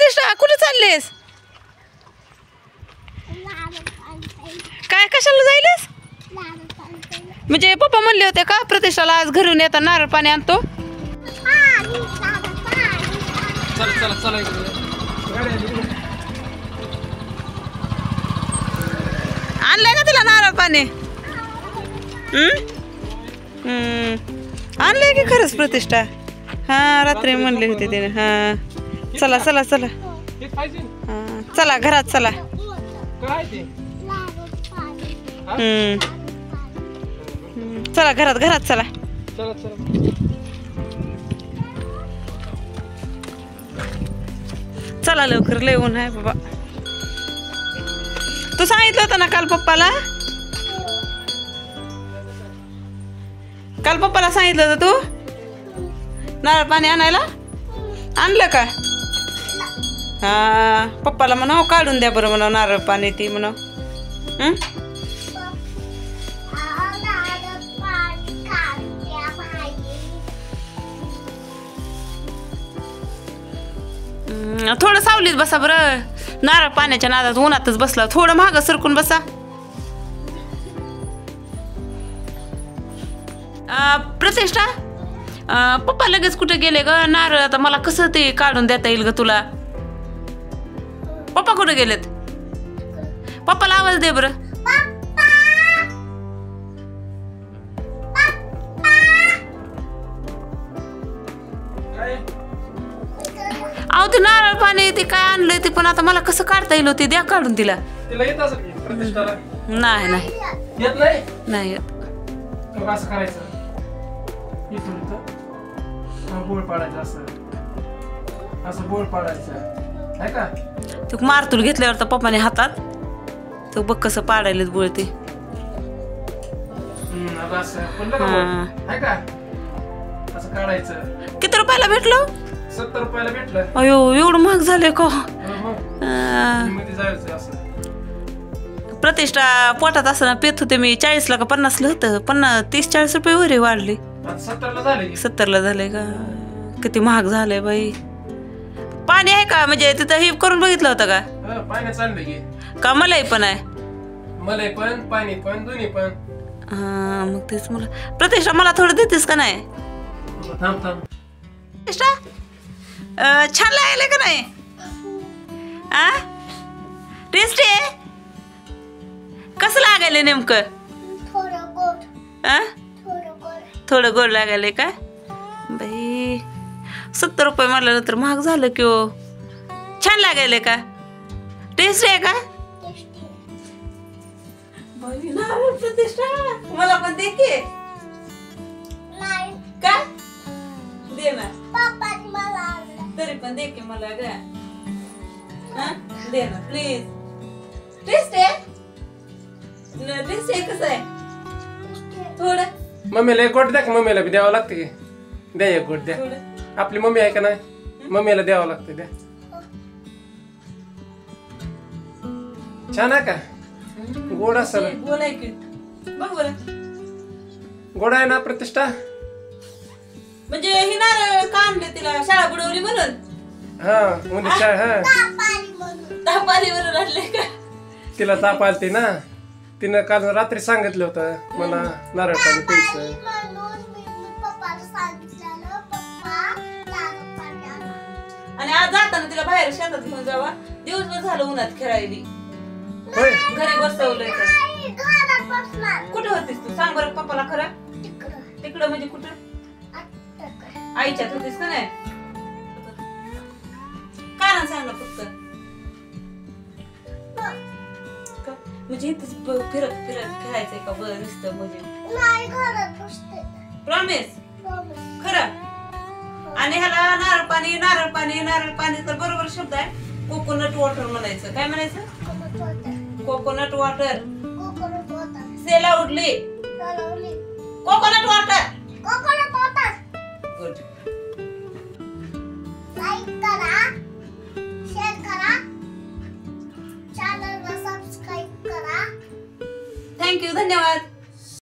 प्रतिष्ठा कुठे चाललीस? काय कशाला जाईलस? म्हणजे पप्पा म्हणले होते का प्रतिष्ठाला आज घरून येता नारळ पाणी आणतो? आणलंय का तुला नारळ पाणी? आणलंय की खरंच प्रतिष्ठा? हा रात्री म्हणले होते तिने. हा चला चला चला चला घरात चला. चला घरात चला. चला लवकर लय ऊन आहे बाबा. तू सांगितलं होतं ना काल पप्पाला? काल पप्पाला सांगितलं होतं तू नारळ पाणी आणायला? आणलं का? हा पप्पाला म्हणाव काढून द्या बरं म्हणाव नारळ पाणी ती म्हणाव. थोडं सावलीत बसा बरं. नारळ पाण्याच्या नादात उन्हातच बसला. थोडं मागं सरकून बसा. प्रतिष्ठा पप्पा लगेच कुठे गेले ग? नारळ आता मला कसं ते काढून देता येईल ग तुला? पप्पा कुठे गेलेत? पप्पाला आवाज दे बरं. अहो ते नारळ पाणी ते काय आणलंय ते पण आता मला कसं काढता येईल ते द्या काढून तिला. नाही नाही नाही येत. ते मारतूल घेतल्यावर तर पप्पाने हातात तो बघ कसं पाडायला बोलते. किती रुपयाला भेटलो? 70 रुपयाला भेटलं. अयो एवढं महाग झालंय का? प्रतिष्ठा पोटात असताना पेत होते मी 40ला का 50ला होतं. 30-40 रुपये वर वाढले. 70ला झाले का? किती महाग झालंय बाई. पाणी आहे का? म्हणजे तिथं हे करून बघितलं होतं का? पाण्याचं आणलं की का मलाई पण आहे? मलाई पण पाणी पण दोन्ही पण. हा मग तेच मला. प्रतिष्ठा मला थोडं देतेस का नाही? थांब प्रतिष्ठा छान लागले का नाही? टेस्टी आहे? कसं लागायले नेमकं? थोडं गोड लागायले का बाई? 70 रुपये म्हटल्यानंतर महाग झालं की हो. छान लागायले का? टेस्टी आहे का? प्रतिष्ठा मला पण दे की. का दे ना तरी पण दे की मला ग. दे ना प्लीज. टेस्ट आहे? टेस्ट आहे कसं आहे? थोडं मम्मीला एक गोट द्या की. मम्मीला बी द्यावं लागते की. द्या एक गोट द्या. आपली मम्मी आहे का नाही? मम्मीला द्यावं लागतं. द्या. छान आहे का? गोड असेल. गोड आहे की बघ बरं. गोड आहे ना प्रतिष्ठा? म्हणजे ही नारळ का आणले तिला? शाळा बुडवली म्हणून? हा म्हणजे शाळा ताप आली म्हणून आणले का? तिला ताप आलती ना. तिनं काल रात्री सांगितलं होतं मला नारळ पाणी प्यायचं. आणि आज जाताना तिला बाहेर शेतात घेऊन जावा. दिवसभर झालं उन्हात खेळायली. घरी बसवलंय तर. कुठे होतीस तू? सांग बरं पप्पाला. खरं तिकडं म्हणजे कुठं? आईच्यात होतीस का नाही? कारण सांग ना फक्त. म्हणजे इथेच फिरत खेळायचंय का? बरं नुसतं म्हणजे प्रॉमिस? खरं? आणि ह्याला नारळ पाणी तर बरोबर शब्द आहे. कोकोनट वॉटर म्हणायचं. काय म्हणायचं? Coconut water. सेला उडली. Coconut water. गुड. लाईक करा, शेअर करा, चॅनलला सबस्क्राईब करा. थँक्यू. धन्यवाद.